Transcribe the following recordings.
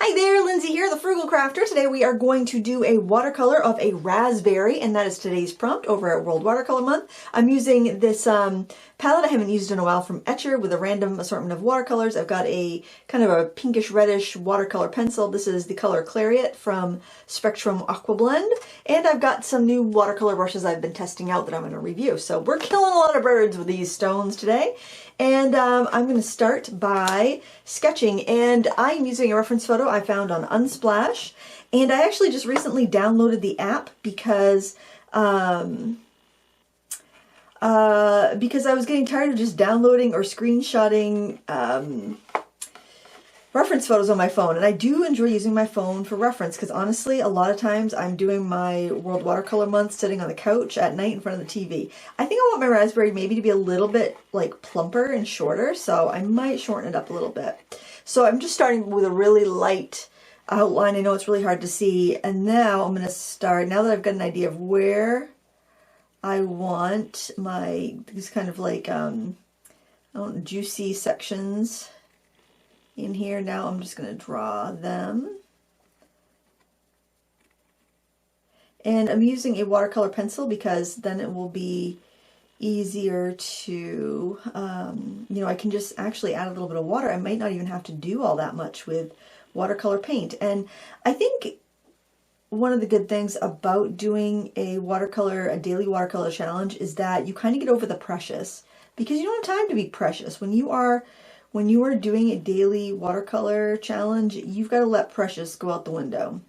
Hi there, Lindsay here, the Frugal Crafter. Today we are going to do a watercolor of a raspberry, and that is today's prompt over at World Watercolor Month. I'm using this palette I haven't used in a while from Etcher with a random assortment of watercolors. I've got a kind of a pinkish reddish watercolor pencil. This is the color Clariot from Spectrum Aqua Blend, and I've got some new watercolor brushes I've been testing out that I'm going to review. So we're killing a lot of birds with these stones today. And I'm going to start by sketching, and I'm using a reference photo I found on Unsplash, and I actually just recently downloaded the app because I was getting tired of just downloading or screenshotting reference photos on my phone. And I do enjoy using my phone for reference because honestly, a lot of times I'm doing my World Watercolor Month sitting on the couch at night in front of the TV. I think I want my raspberry maybe to be a little bit like plumper and shorter, so I might shorten it up a little bit. So I'm just starting with a really light outline. I know it's really hard to see, and now I'm going to start, now that I've got an idea of where I want my, these kind of like juicy sections in here. Now I'm just going to draw them. And I'm using a watercolor pencil because then it will be easier to, you know, I can just actually add a little bit of water. I might not even have to do all that much with watercolor paint. And I think one of the good things about doing a daily watercolor challenge is that you kind of get over the precious, because you don't have time to be precious. When you are doing a daily watercolor challenge, you've got to let precious go out the window.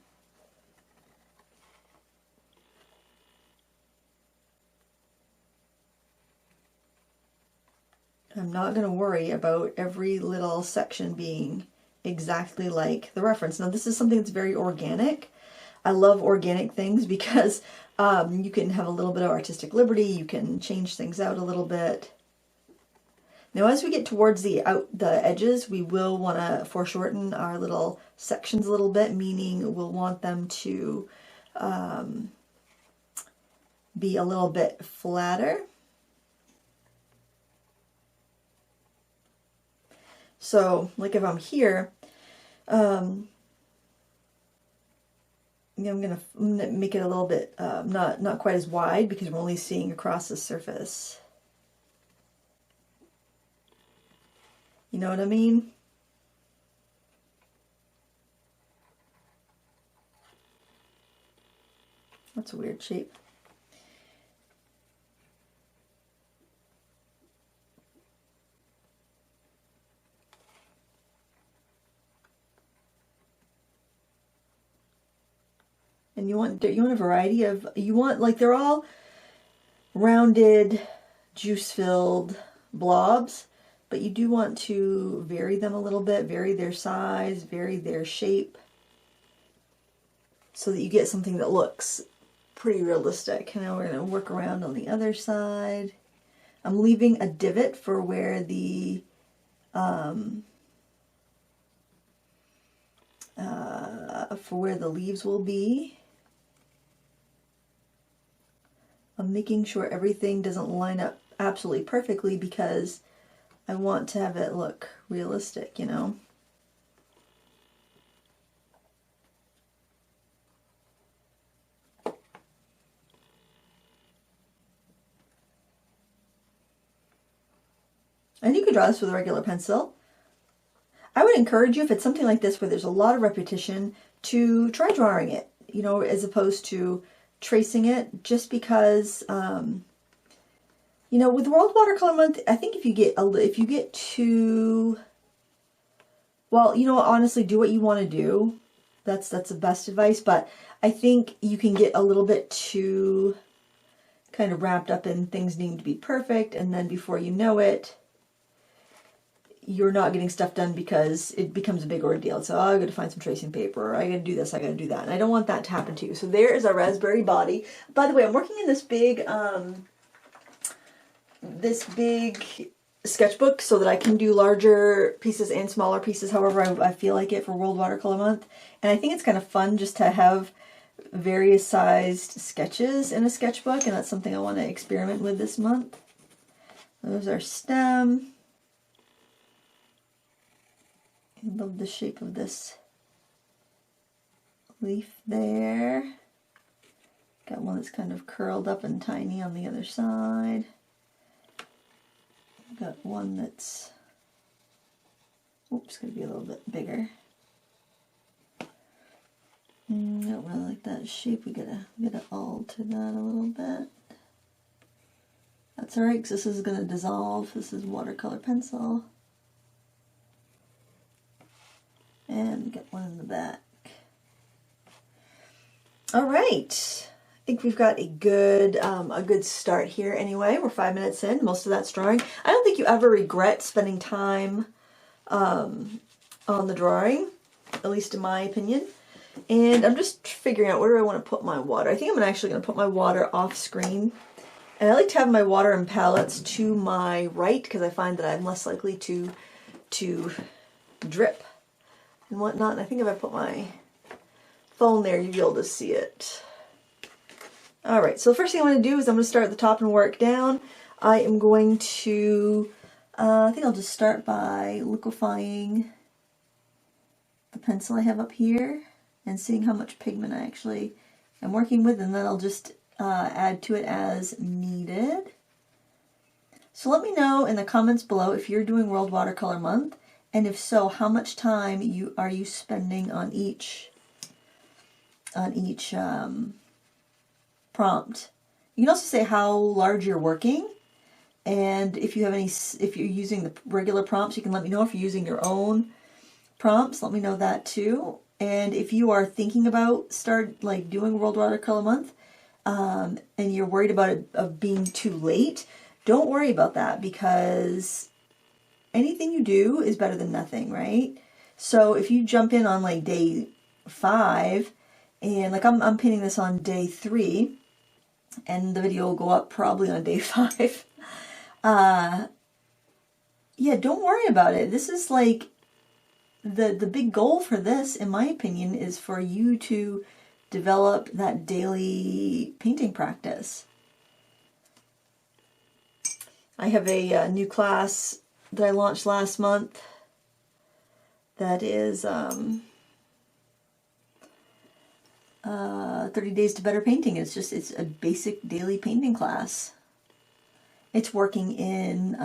I'm not going to worry about every little section being exactly like the reference. Now, this is something that's very organic. I love organic things because you can have a little bit of artistic liberty. You can change things out a little bit. Now, as we get towards the edges, we will want to foreshorten our little sections a little bit, meaning we'll want them to be a little bit flatter. So, like if I'm here, I'm gonna make it a little bit not quite as wide because we're only seeing across the surface. You know what I mean? That's a weird shape. And you want a variety of, like they're all rounded, juice-filled blobs, but you do want to vary them a little bit, vary their size, vary their shape, so that you get something that looks pretty realistic. Now we're going to work around on the other side. I'm leaving a divot for where the leaves will be. I'm making sure everything doesn't line up absolutely perfectly because I want to have it look realistic, you know. And you can draw this with a regular pencil. I would encourage you, if it's something like this where there's a lot of repetition, to try drawing it, you know, as opposed to tracing it, just because, you know, with World Watercolor Month, I think if you get too, well, you know, honestly, do what you want to do. That's the best advice. But I think you can get a little bit too kind of wrapped up in things needing to be perfect, and then before you know it, you're not getting stuff done because it becomes a big ordeal. So, oh, I got to find some tracing paper, or I got to do this, I got to do that. And I don't want that to happen to you. So there is our raspberry body. By the way, I'm working in this big sketchbook so that I can do larger pieces and smaller pieces however I feel like it for World Watercolor Month. And I think it's kind of fun just to have various sized sketches in a sketchbook, and that's something I want to experiment with this month. There's our stem. I love the shape of this leaf there. Got one that's kind of curled up and tiny on the other side. Got one that's, oops, going to be a little bit bigger. I don't really like that shape. We gotta alter that a little bit. That's alright, because this is going to dissolve. This is watercolor pencil. And get one in the back. Alright. I think we've got a good start here anyway. We're 5 minutes in. Most of that's drawing. I don't think you ever regret spending time on the drawing, at least in my opinion. And I'm just figuring out where do I want to put my water. I think I'm actually going to put my water off screen. And I like to have my water and palettes to my right because I find that I'm less likely to drip and whatnot. And I think if I put my phone there, you'll be able to see it. Alright, so the first thing I'm going to do is I'm going to start at the top and work down. I am going to, I think I'll just start by liquefying the pencil I have up here and seeing how much pigment I actually am working with, and then I'll just add to it as needed. So let me know in the comments below if you're doing World Watercolor Month, and if so, how much time are you spending on each prompt. You can also say how large you're working, and if you're using the regular prompts, you can let me know. If you're using your own prompts, let me know that too. And if you are thinking about doing World Watercolor Month, and you're worried about it of being too late, don't worry about that, because anything you do is better than nothing, right? So if you jump in on like day 5, and like I'm painting this on day 3, and the video will go up probably on day 5. Yeah, don't worry about it. This is like the big goal for this, in my opinion, is for you to develop that daily painting practice. I have a new class that I launched last month that is 30 Days to Better Painting. It's a basic daily painting class. It's working in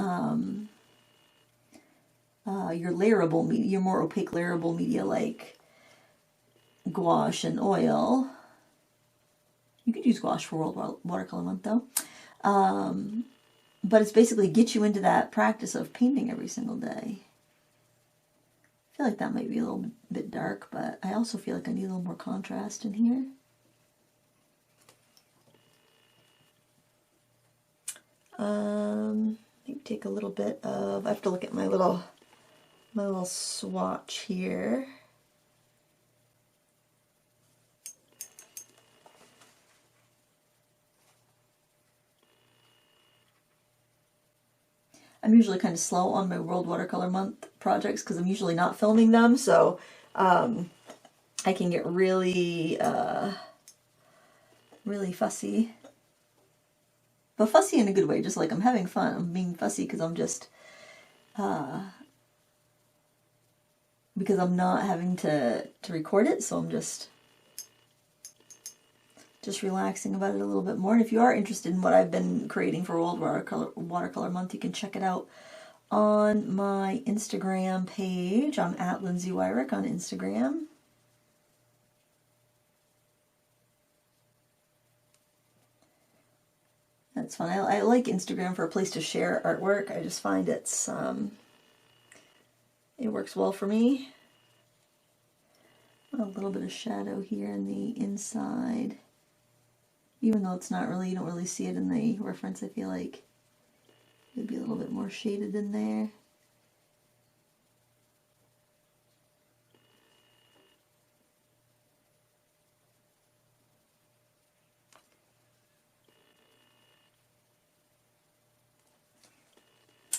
your layerable media, your more opaque layerable media like gouache and oil. You could use gouache for World Watercolor Month though. But it's basically get you into that practice of painting every single day. I feel like that might be a little bit dark, but I also feel like I need a little more contrast in here. Maybe take a little bit of, I have to look at my little swatch here. I'm usually kind of slow on my World Watercolor Month projects because I'm usually not filming them, so I can get really fussy. But fussy in a good way, just like I'm having fun. I'm being fussy because I'm just, because I'm not having to record it, so I'm just relaxing about it a little bit more. And if you are interested in what I've been creating for World Watercolor Month, you can check it out on my Instagram page. I'm at Lindsay Weirich on Instagram. That's fun. I like Instagram for a place to share artwork. I just find it works well for me. A little bit of shadow here in the inside. Even though it's not really, you don't really see it in the reference, I feel like it'd be a little bit more shaded in there.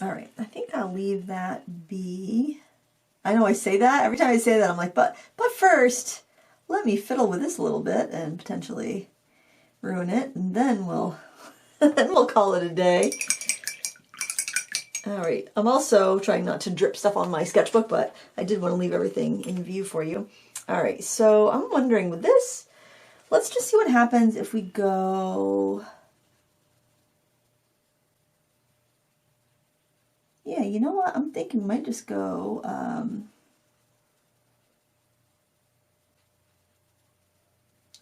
All right, I think I'll leave that be. I know I say that, every time I say that I'm like, but first, let me fiddle with this a little bit and potentially ruin it, and then we'll call it a day. All right, I'm also trying not to drip stuff on my sketchbook, but I did want to leave everything in view for you. All right, so I'm wondering with this, let's just see what happens if we go, yeah, you know what, I'm thinking we might just go,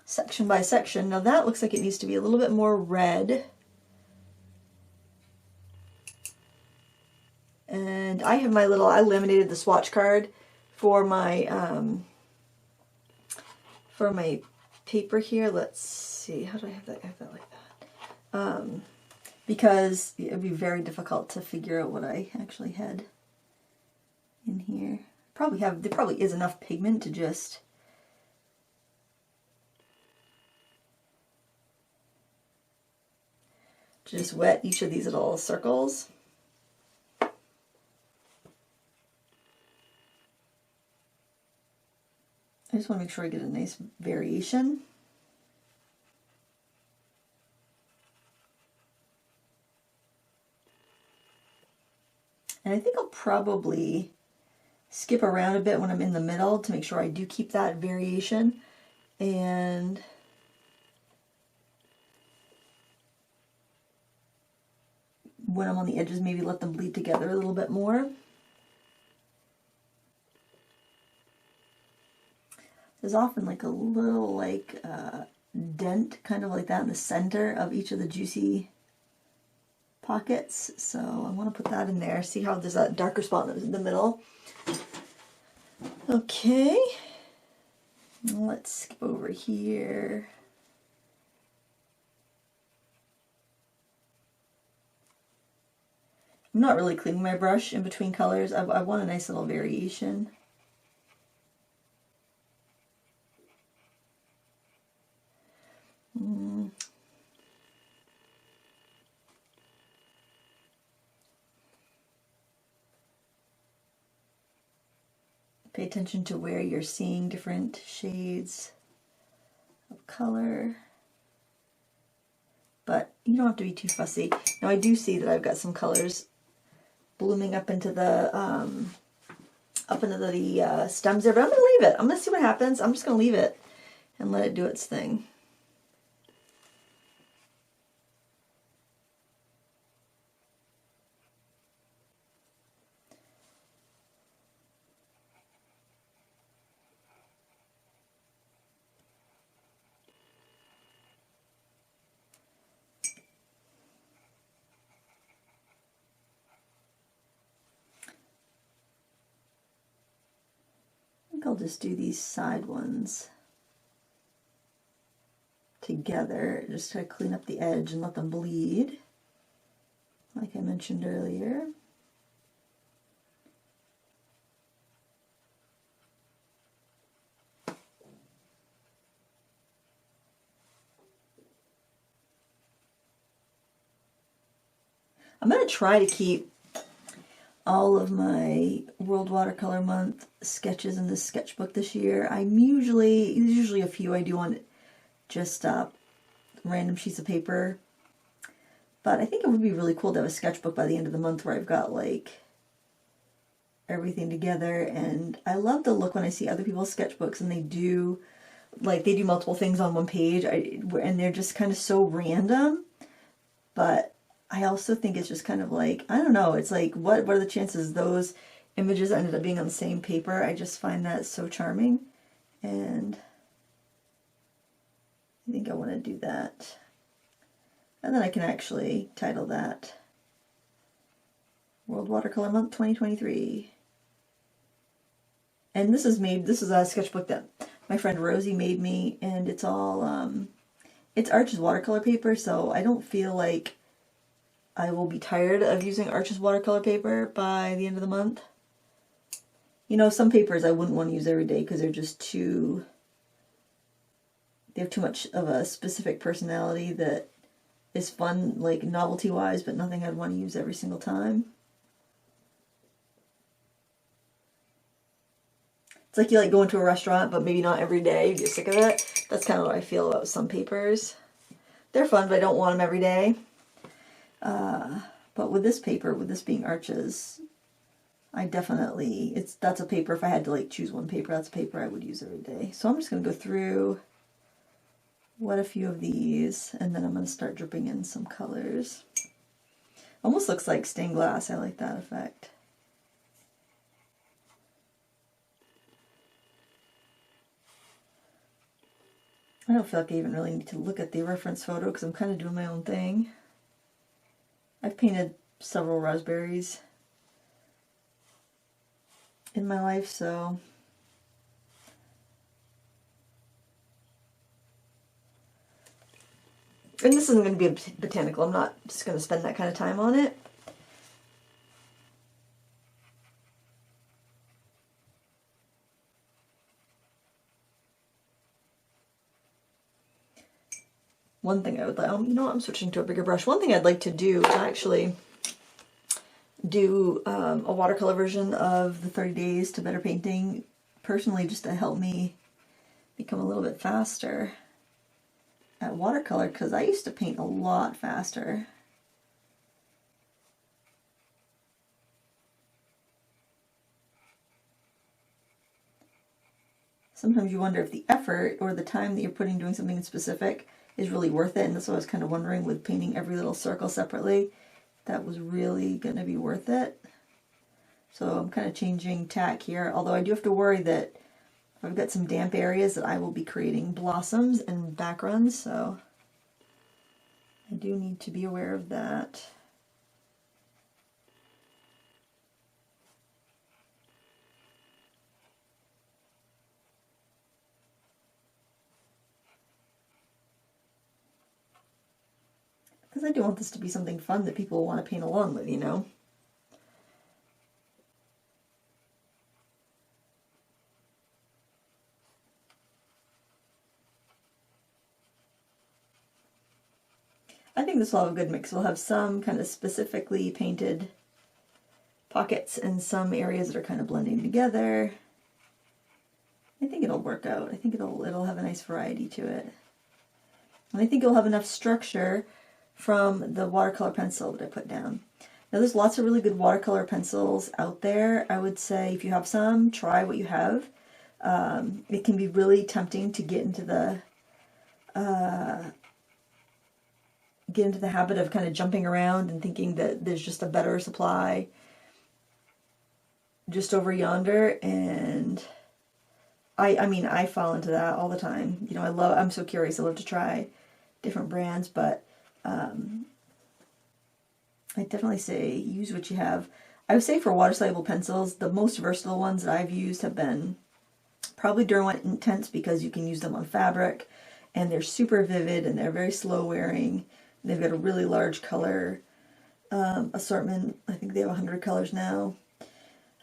section by section. Now that looks like it needs to be a little bit more red. And I have my little, I laminated the swatch card for my paper here. Let's see, how do I have that? I have that like that. Because it would be very difficult to figure out what I actually had in here. There probably is enough pigment to just wet each of these little circles. I just want to make sure I get a nice variation. And I think I'll probably skip around a bit when I'm in the middle to make sure I do keep that variation. And when I'm on the edges, maybe let them bleed together a little bit more. There's often like a little like dent kind of like that in the center of each of the juicy pockets. So I want to put that in there. See how there's that darker spot in the middle. Okay. Let's skip over here. I'm not really cleaning my brush in between colors. I want a nice little variation. Pay attention to where you're seeing different shades of color. But you don't have to be too fussy. Now I do see that I've got some colors blooming up into the stems there, but I'm gonna leave it. I'm gonna see what happens. I'm just gonna leave it and let it do its thing. I think I'll just do these side ones together, just to clean up the edge and let them bleed, like I mentioned earlier. I'm going to try to keep all of my World Watercolor Month sketches in this sketchbook this year. There's usually a few I do on just random sheets of paper. But I think it would be really cool to have a sketchbook by the end of the month where I've got like everything together. And I love the look when I see other people's sketchbooks and they do multiple things on one page, and they're just kind of so random. But I also think it's just kind of like, I don't know, it's like, what are the chances those images ended up being on the same paper? I just find that so charming, and I think I want to do that. And then I can actually title that World Watercolor Month 2023. And this is a sketchbook that my friend Rosie made me, and it's all, it's Arches watercolor paper, so I don't feel like I will be tired of using Arches watercolor paper by the end of the month. You know, some papers I wouldn't want to use every day because they're just they have too much of a specific personality that is fun, like novelty-wise, but nothing I'd want to use every single time. It's like you like going to a restaurant, but maybe not every day. You get sick of it. That's kind of what I feel about some papers. They're fun, but I don't want them every day. But with this paper, with this being Arches, I definitely, that's a paper, if I had to like choose one paper, that's a paper I would use every day. So I'm just going to go through what a few of these, and then I'm going to start dripping in some colors. Almost looks like stained glass. I like that effect. I don't feel like I even really need to look at the reference photo because I'm kind of doing my own thing. I've painted several raspberries in my life, so and this isn't going to be a botanical. I'm not just going to spend that kind of time on it. One thing I would like, you know what, I'm switching to a bigger brush. One thing I'd like to do is actually do a watercolor version of the 30 Days to Better Painting, personally, just to help me become a little bit faster at watercolor, because I used to paint a lot faster. Sometimes you wonder if the effort or the time that you're putting doing something specific is really worth it, and that's what I was kind of wondering with painting every little circle separately. That was really going to be worth it. So I'm kind of changing tack here, although I do have to worry that I've got some damp areas that I will be creating blossoms and backgrounds, so I do need to be aware of that. Because I do want this to be something fun that people want to paint along with, you know? I think this will have a good mix. We'll have some kind of specifically painted pockets and some areas that are kind of blending together. I think it'll work out. I think it'll have a nice variety to it. And I think it'll have enough structure from the watercolor pencil that I put down. Now there's lots of really good watercolor pencils out there. I would say if you have some, try what you have. It can be really tempting to get into the habit of kind of jumping around and thinking that there's just a better supply just over yonder, and I mean, I fall into that all the time. You know, I'm so curious. I love to try different brands, but I definitely say use what you have. I would say for water-soluble pencils, the most versatile ones that I've used have been probably Derwent Intense, because you can use them on fabric, and they're super vivid, and they're very slow wearing. They've got a really large color assortment. I think they have 100 colors now.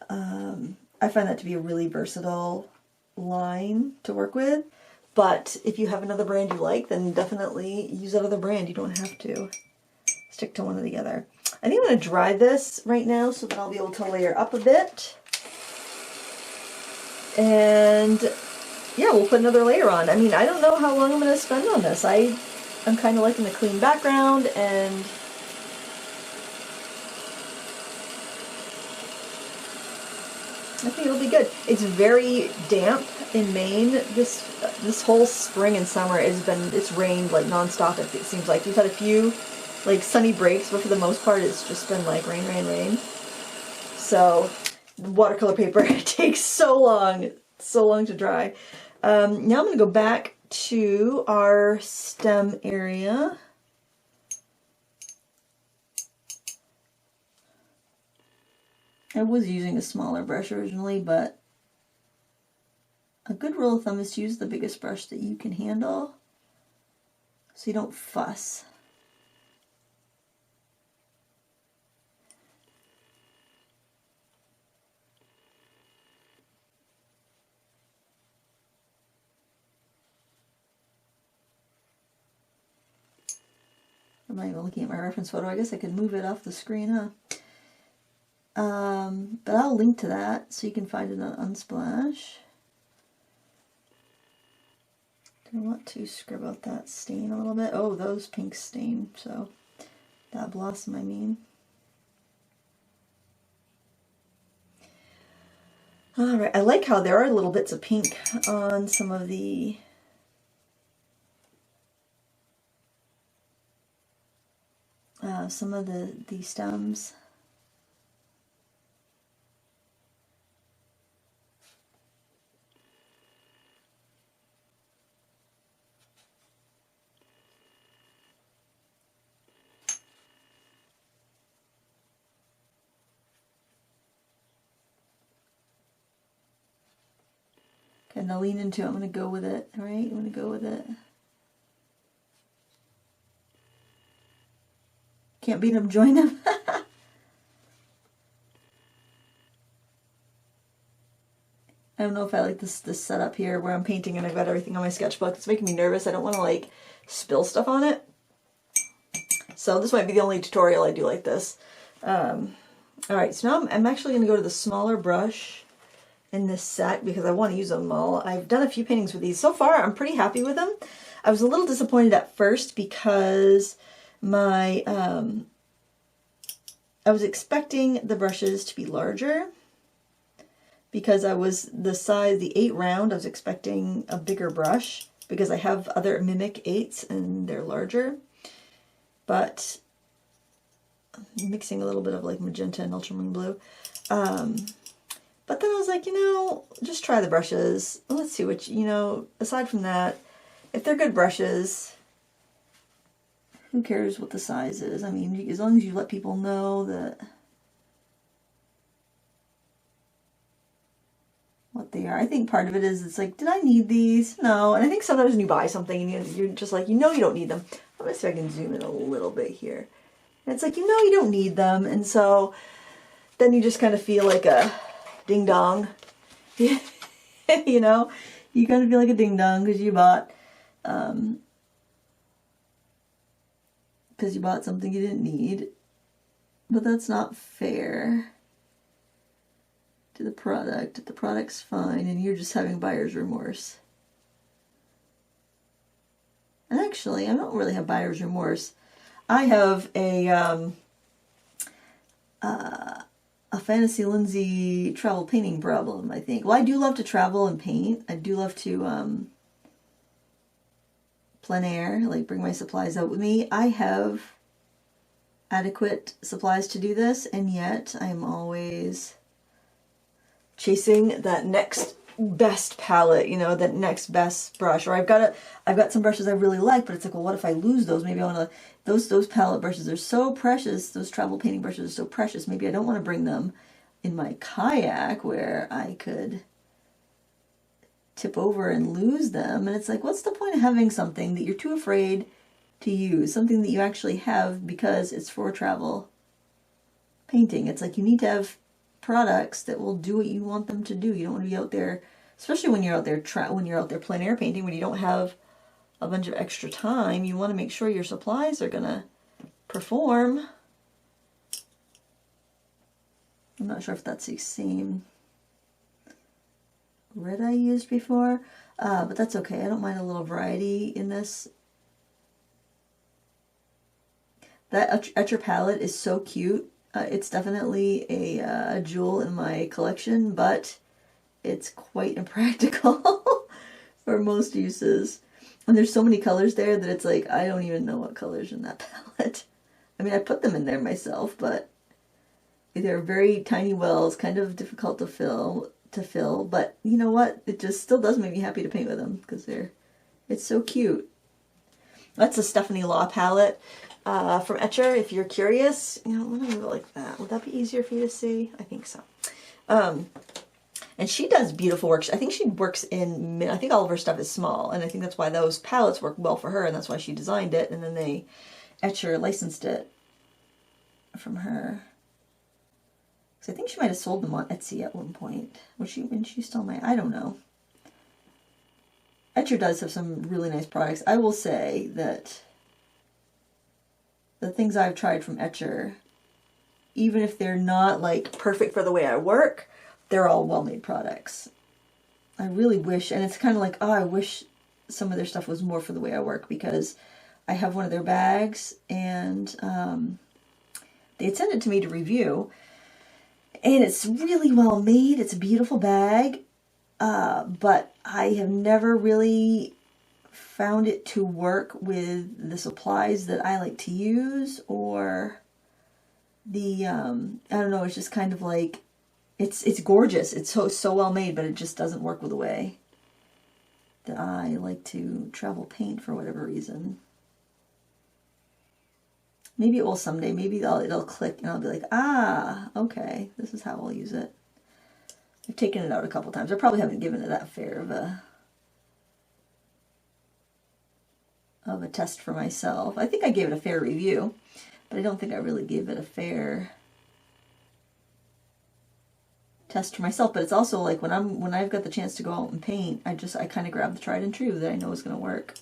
I find that to be a really versatile line to work with. But if you have another brand you like, then definitely use that other brand. You don't have to stick to one or the other. I think I'm going to dry this right now so that I'll be able to layer up a bit. And yeah, we'll put another layer on. I mean, I don't know how long I'm going to spend on this. I'm kind of liking the clean background, and I think it'll be good. It's very damp in Maine. This whole spring and summer it's rained like nonstop. It seems like we've had a few like sunny breaks, but for the most part it's just been like rain, rain, rain. So the watercolor paper takes so long to dry. Now I'm going to go back to our stem area. I was using a smaller brush originally, but a good rule of thumb is to use the biggest brush that you can handle so you don't fuss. I'm not even looking at my reference photo. I guess I could move it off the screen, huh? But I'll link to that so you can find it on Unsplash. Do I want to scrub out that stain a little bit? Oh, those pinks stain, so that blossom, I mean. All right, I like how there are little bits of pink on some of the stems. Okay, now lean into it. I'm going to go with it, all right? I'm going to go with it. Can't beat them, join them. I don't know if I like this setup here where I'm painting and I've got everything on my sketchbook. It's making me nervous. I don't want to like spill stuff on it. So this might be the only tutorial I do like this. All right, so now I'm actually going to go to the smaller brush in this set because I want to use them all. I've done a few paintings with these. So far, I'm pretty happy with them. I was a little disappointed at first because my I was expecting the brushes to be larger because I was the size, the 8 round, I was expecting a bigger brush because I have other Mimic 8s and they're larger. But I'm mixing a little bit of like magenta and ultramarine blue. But then I was like, you know, just try the brushes. Let's see what, you know, aside from that, if they're good brushes, who cares what the size is? I mean, as long as you let people know that what they are. I think part of it is it's like, did I need these? No. And I think sometimes when you buy something and you're just like, you know you don't need them. I'm going to see if I can zoom in a little bit here. And it's like, you know you don't need them. And so then you just kind of feel like a ding dong. You know, you kind of feel like a ding dong because you bought something you didn't need. But that's not fair to the product. The product's fine and you're just having buyer's remorse. And actually, I don't really have buyer's remorse. I have a fantasy Lindsay travel painting problem, I think. Well, I do love to travel and paint. I do love to plein air, like bring my supplies out with me. I have adequate supplies to do this, and yet I'm always chasing that next best palette, you know, that next best brush. Or I've got some brushes I really like, but it's like, well, what if I lose those? Maybe I want to, those palette brushes are so precious, those travel painting brushes are so precious, maybe I don't want to bring them in my kayak where I could tip over and lose them. And it's like, what's the point of having something that you're too afraid to use, something that you actually have because it's for travel painting? It's like you need to have products that will do what you want them to do. You don't want to be out there, especially when you're out there plein air painting, when you don't have a bunch of extra time. You want to make sure your supplies are gonna perform. I'm not sure if that's the same red I used before, but that's okay. I don't mind a little variety in this. That Etcher palette is so cute. It's definitely a jewel in my collection, but it's quite impractical for most uses. And there's so many colors there that it's like, I don't even know what colors in that palette. I mean, I put them in there myself, but they're very tiny wells, kind of difficult to fill, but you know what? It just still does make me happy to paint with them because it's so cute. That's a Stephanie Law palette. From Etcher, if you're curious, you know, let me move it like that. Would that be easier for you to see? I think so. And she does beautiful work. I think she works I think all of her stuff is small, and I think that's why those palettes work well for her, and that's why she designed it, and then Etcher licensed it from her. So I think she might have sold them on Etsy at one point. Was she, when she still might? I don't know. Etcher does have some really nice products. I will say that the things I've tried from Etcher, even if they're not like perfect for the way I work, they're all well-made products. I really wish, and it's kind of like, oh, I wish some of their stuff was more for the way I work, because I have one of their bags and they had sent it to me to review, And it's really well made. It's a beautiful bag, but I have never really found it to work with the supplies that I like to use, or the I don't know, it's just kind of like it's gorgeous. It's so well made, but it just doesn't work with the way that I like to travel paint for whatever reason. Maybe it will someday. Maybe it'll click and I'll be like, ah, okay, this is how I'll use it. I've taken it out a couple times. I probably haven't given it that fair of a test for myself. I think I gave it a fair review, but I don't think I really gave it a fair test for myself. But it's also like when I've got the chance to go out and paint, I kind of grab the tried and true that I know is going to work.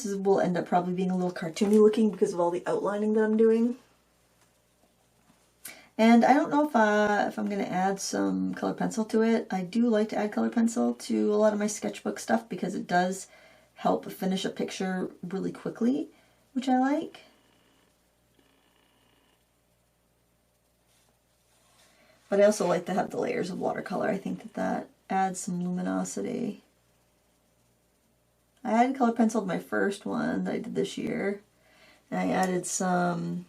Will end up probably being a little cartoony looking because of all the outlining that I'm doing. And I don't know if I'm going to add some color pencil to it. I do like to add color pencil to a lot of my sketchbook stuff because it does help finish a picture really quickly, which I like. But I also like to have the layers of watercolor. I think that adds some luminosity. I added color pencil to my first one that I did this year. And I added some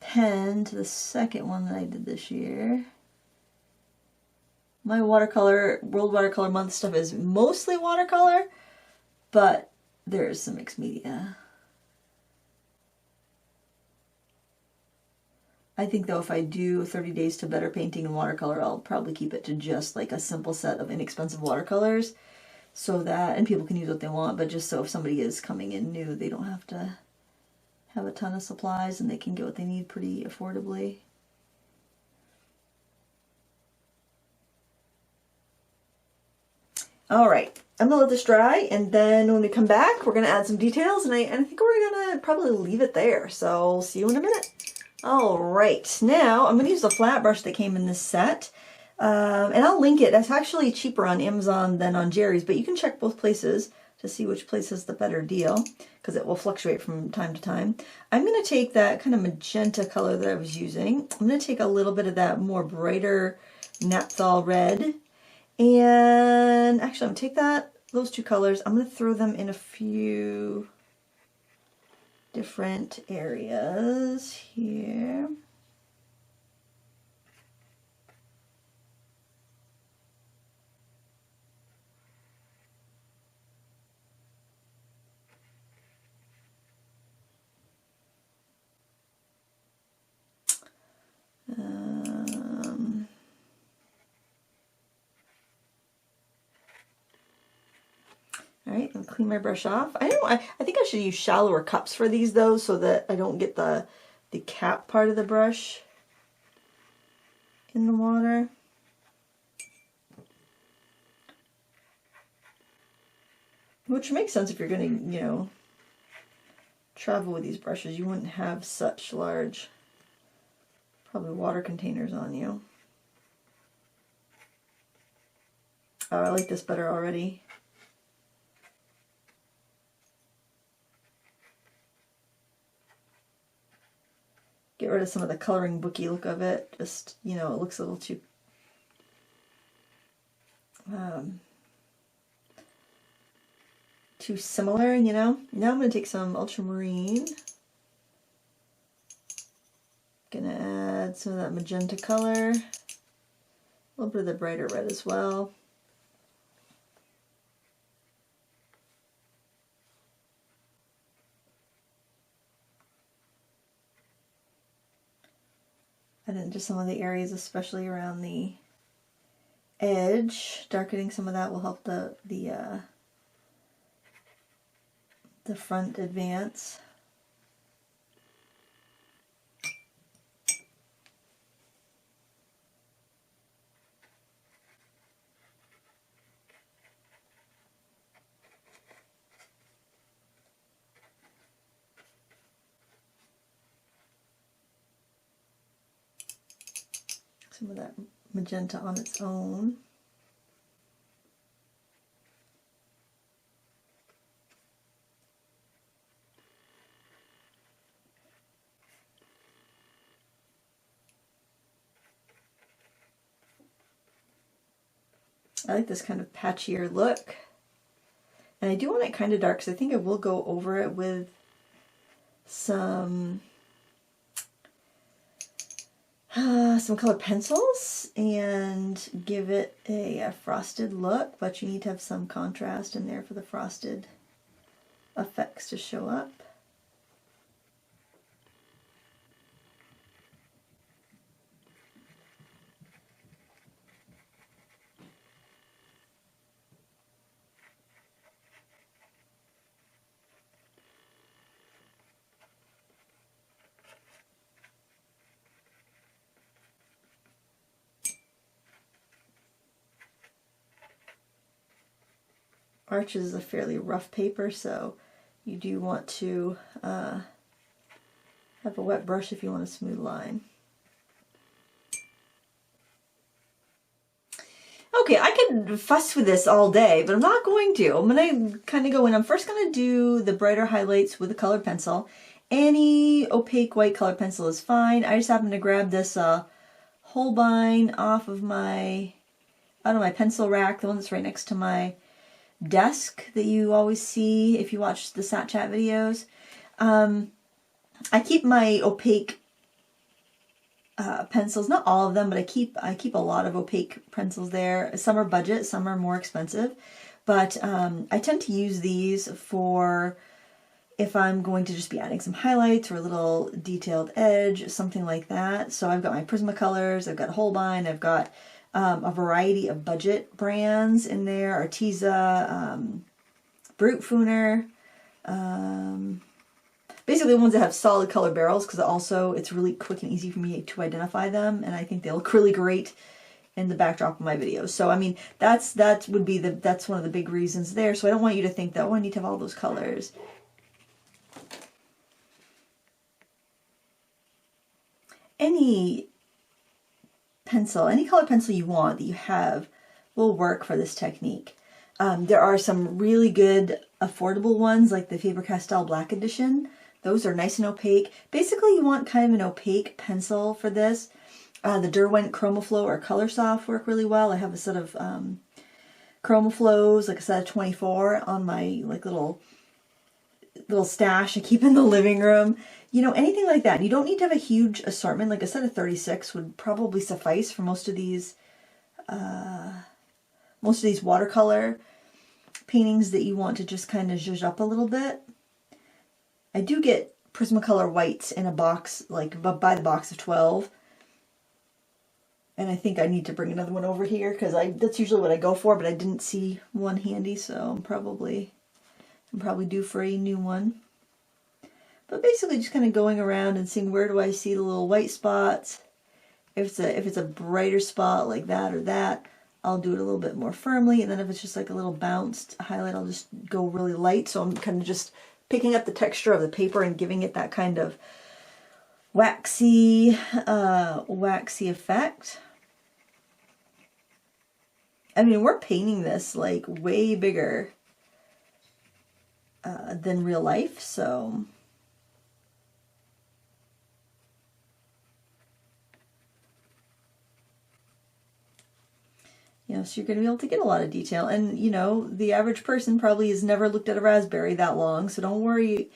pen to the second one that I did this year. My watercolor, World Watercolor Month stuff is mostly watercolor, but there's some mixed media. I think though if I do 30 days to better painting in watercolor, I'll probably keep it to just like a simple set of inexpensive watercolors, so that, and people can use what they want, but just so if somebody is coming in new, they don't have to have a ton of supplies and they can get what they need pretty affordably. All right, I'm gonna let this dry, and then when we come back, we're gonna add some details, and I think we're gonna probably leave it there. So see you in a minute. All right, now I'm gonna use the flat brush that came in this set. And I'll link it. That's actually cheaper on Amazon than on Jerry's, but you can check both places to see which place is the better deal, because it will fluctuate from time to time. I'm going to take that kind of magenta color that I was using. I'm going to take a little bit of that more brighter Naphthol red, and actually I'm going to take those two colors. I'm going to throw them in a few different areas here. All right, I'll clean my brush off. I think I should use shallower cups for these though, so that I don't get the cap part of the brush in the water. Which makes sense if you're going to, travel with these brushes. You wouldn't have such large, probably water containers on you. Oh, I like this better already. Get rid of some of the coloring booky look of it. Just, it looks a little too too similar, Now I'm going to take some ultramarine. Gonna add some of that magenta color. A little bit of the brighter red as well. And then just some of the areas, especially around the edge. Darkening some of that will help the front advance. Some of that magenta on its own. I like this kind of patchier look. And I do want it kind of dark, so I think I will go over it with some colored pencils and give it a frosted look, but you need to have some contrast in there for the frosted effects to show up. Arch is a fairly rough paper, so you do want to have a wet brush if you want a smooth line. Okay, I could fuss with this all day, but I'm not going to. I'm going to kind of go in. I'm first going to do the brighter highlights with a colored pencil. Any opaque white colored pencil is fine. I just happen to grab this Holbein off of my pencil rack, the one that's right next to my desk that you always see if you watch the Sat Chat videos. I keep my opaque pencils, not all of them, but I keep a lot of opaque pencils there. Some are budget, some are more expensive, but I tend to use these for if I'm going to just be adding some highlights or a little detailed edge, something like that. So I've got my Prismacolors, I've got Holbein, I've got a variety of budget brands in there, Arteza, Brutfuner, basically the ones that have solid color barrels, because also it's really quick and easy for me to identify them, and I think they look really great in the backdrop of my videos. So I mean, that's one of the big reasons there. So I don't want you to think that, oh, I need to have all those colors. Any pencil, any color pencil you want that you have will work for this technique. There are some really good affordable ones like the Faber-Castell Black Edition. Those are nice and opaque. Basically you want kind of an opaque pencil for this. The Derwent ChromaFlow or ColorSoft work really well. I have a set of ChromaFlows, like a set of 24 on my like little stash I keep in the living room. You know, anything like that. You don't need to have a huge assortment. Like a set of 36 would probably suffice for most of these watercolor paintings that you want to just kind of zhuzh up a little bit. I do get Prismacolor whites in a box, like by the box of 12. And I think I need to bring another one over here because that's usually what I go for, but I didn't see one handy, so I'm probably due for a new one. But basically just kind of going around and seeing where do I see the little white spots. If it's a brighter spot like that or that, I'll do it a little bit more firmly. And then if it's just like a little bounced highlight, I'll just go really light. So I'm kind of just picking up the texture of the paper and giving it that kind of waxy effect. I mean, we're painting this like way bigger than real life, so you know, so you're going to be able to get a lot of detail. And you know, the average person probably has never looked at a raspberry that long, so don't worry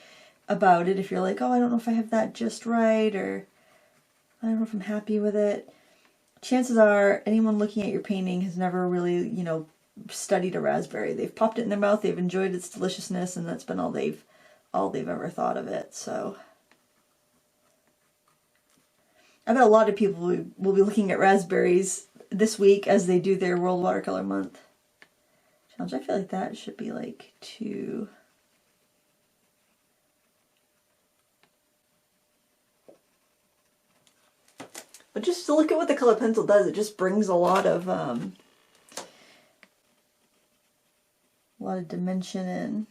about it if you're like, oh, I don't know if I have that just right, or I don't know if I'm happy with it. Chances are anyone looking at your painting has never really, you know, studied a raspberry. They've popped it in their mouth, they've enjoyed its deliciousness, and that's been all they've ever thought of it. So I bet a lot of people will be looking at raspberries this week as they do their World Watercolor Month challenge. I feel like that should be like 2. But just to look at what the color pencil does, it just brings a lot of dimension in.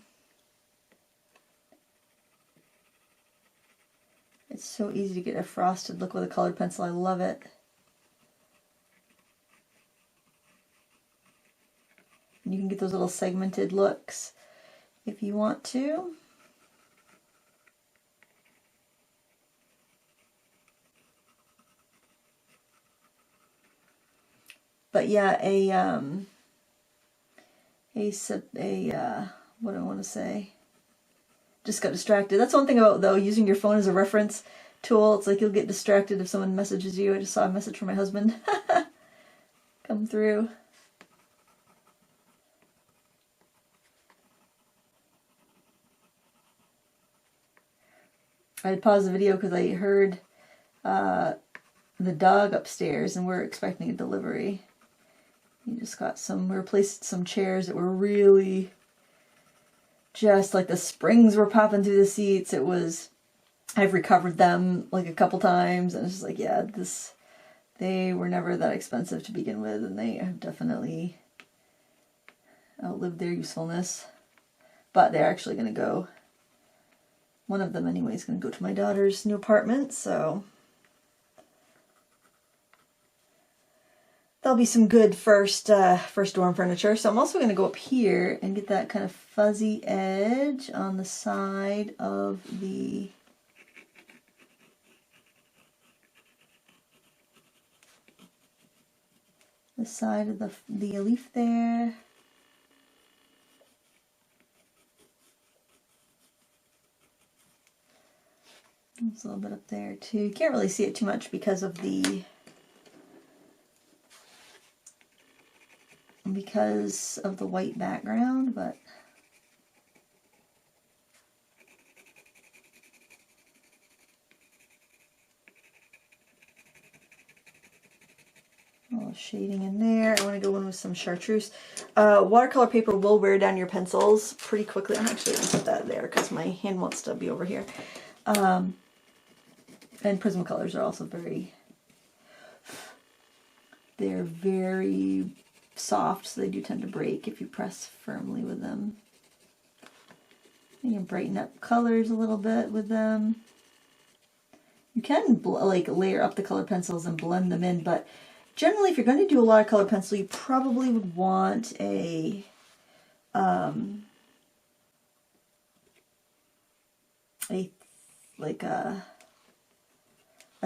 It's so easy to get a frosted look with a colored pencil. I love it. And you can get those little segmented looks if you want to. But yeah, what do I want to say? Just got distracted. That's one thing about, though, using your phone as a reference tool. It's like you'll get distracted if someone messages you. I just saw a message from my husband come through. I had paused the video because I heard the dog upstairs, and we're expecting a delivery. We replaced some chairs that were really just like the springs were popping through the seats. I've recovered them like a couple times, and it's just like, yeah, they were never that expensive to begin with, and they have definitely outlived their usefulness. But they're actually going to go, one of them anyway is going to go to my daughter's new apartment, so that'll be some good first dorm furniture. So I'm also going to go up here and get that kind of fuzzy edge on the side of the side of the leaf there. There's a little bit up there too. You can't really see it too much because of the white background, but a little shading in there. I want to go in with some chartreuse. Watercolor paper will wear down your pencils pretty quickly. I'm actually going to put that there because my hand wants to be over here. And Prismacolors are also they're very soft, so they do tend to break if you press firmly with them. You can brighten up colors a little bit with them. You can layer up the color pencils and blend them in, but generally if you're going to do a watercolor pencil, you probably would want a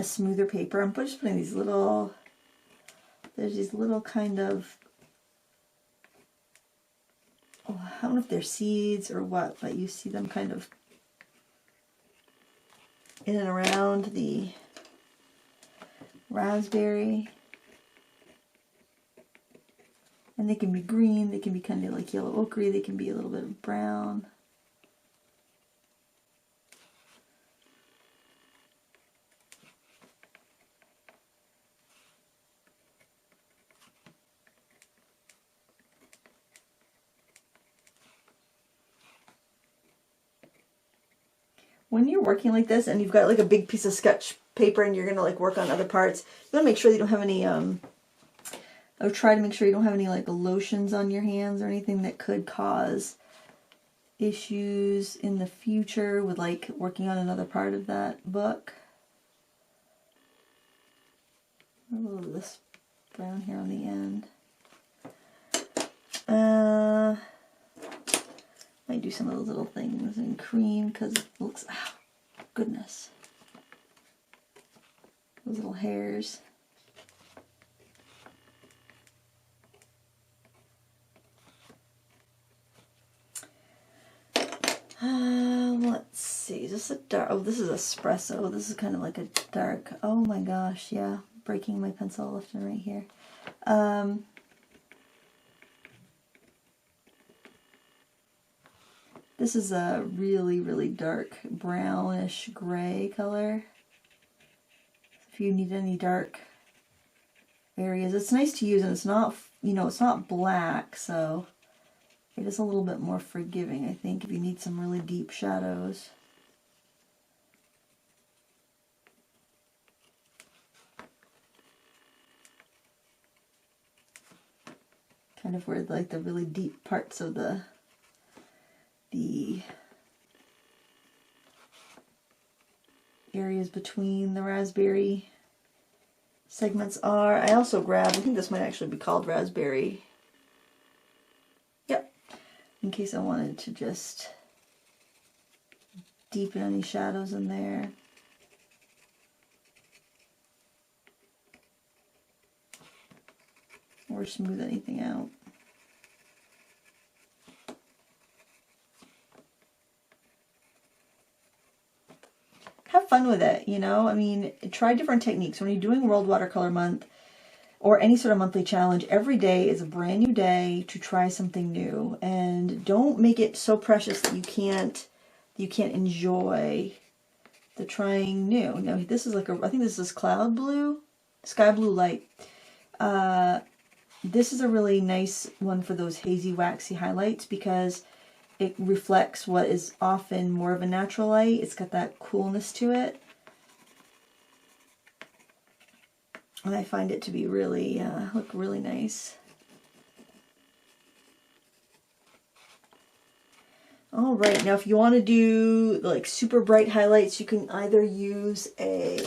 smoother paper. I'm just putting these little, there's these little kind of, I don't know if they're seeds or what, but you see them kind of in and around the raspberry. And they can be green, they can be kind of like yellow ochre, they can be a little bit of brown. When you're working like this and you've got like a big piece of sketch paper and you're going to like work on other parts, you want to make sure that you don't have any, I would try to make sure you don't have any like lotions on your hands or anything that could cause issues in the future with like working on another part of that book. A little of this brown here on the end. Might do some of those little things in cream because it looks, goodness. Those little hairs. Let's see, is this a dark, oh, this is espresso. This is kind of like a dark, oh my gosh, yeah, breaking my pencil left and right here. This is a really, really dark brownish gray color. If you need any dark areas, it's nice to use, and it's not, it's not black, so it is a little bit more forgiving, I think, if you need some really deep shadows. Kind of where like the really deep parts of the areas between the raspberry segments are. I also grabbed, I think this might actually be called raspberry. Yep. In case I wanted to just deepen any shadows in there. Or smooth anything out. fun with it, you know? I mean, try different techniques. When you're doing World Watercolor Month or any sort of monthly challenge, every day is a brand new day to try something new. And don't make it so precious that you can't enjoy the trying new. Now, this is like I think this is cloud blue, sky blue light. This is a really nice one for those hazy, waxy highlights because it reflects what is often more of a natural light. It's got that coolness to it. And I find it to be really, look really nice. All right, now if you want to do like super bright highlights, you can either use a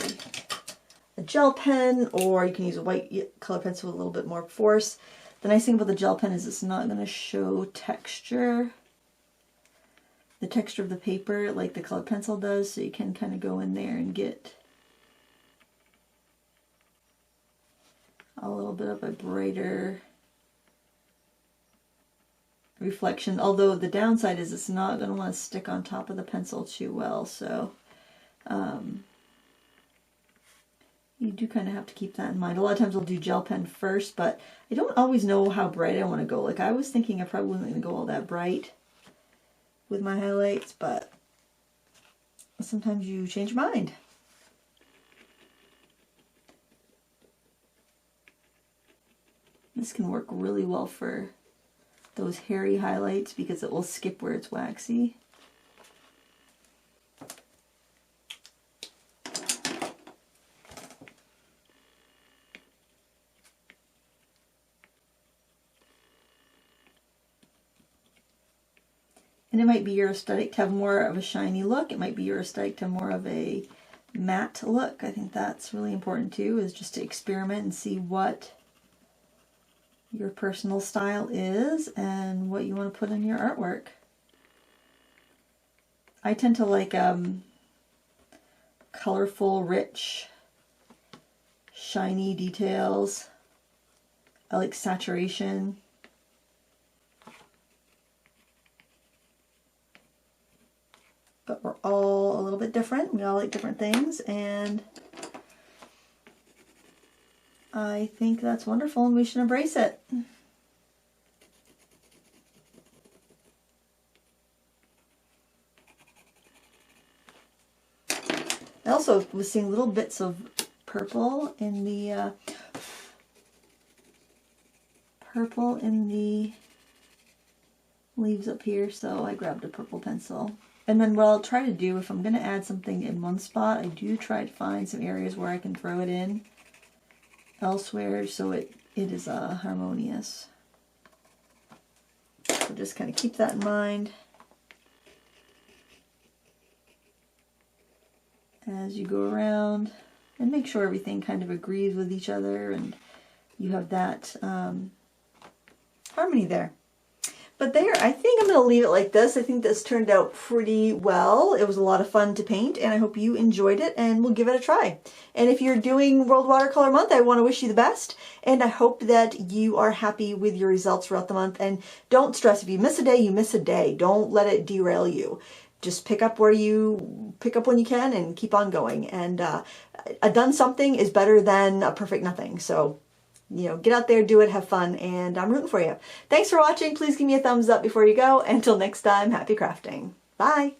gel pen or you can use a white color pencil with a little bit more force. The nice thing about the gel pen is it's not going to show texture, the texture of the paper like the colored pencil does, so you can kind of go in there and get a little bit of a brighter reflection, although the downside is it's not going to want to stick on top of the pencil too well, so you do kind of have to keep that in mind. A lot of times I'll do gel pen first, but I don't always know how bright I want to go. Like I was thinking I probably wasn't going to go all that bright with my highlights, but sometimes you change your mind. This can work really well for those hairy highlights because it will skip where it's waxy. And it might be your aesthetic to have more of a shiny look. It might be your aesthetic to have more of a matte look. I think that's really important too, is just to experiment and see what your personal style is and what you want to put in your artwork. I tend to like colorful, rich, shiny details. I like saturation. But we're all a little bit different. We all like different things, and I think that's wonderful and we should embrace it. I also was seeing little bits of purple in the leaves up here, so I grabbed a purple pencil. And then what I'll try to do, if I'm going to add something in one spot, I do try to find some areas where I can throw it in elsewhere so it is harmonious. So just kind of keep that in mind as you go around, and make sure everything kind of agrees with each other and you have that harmony there. But there, I think I'm going to leave it like this. I think this turned out pretty well. It was a lot of fun to paint, and I hope you enjoyed it, and we'll give it a try. And if you're doing World Watercolor Month, I want to wish you the best, and I hope that you are happy with your results throughout the month. And don't stress. If you miss a day, you miss a day. Don't let it derail you. Just pick up when you can and keep on going. And a done something is better than a perfect nothing. So, you know, get out there, do it, have fun, and I'm rooting for you. Thanks for watching. Please give me a thumbs up before you go. Until next time, happy crafting. Bye.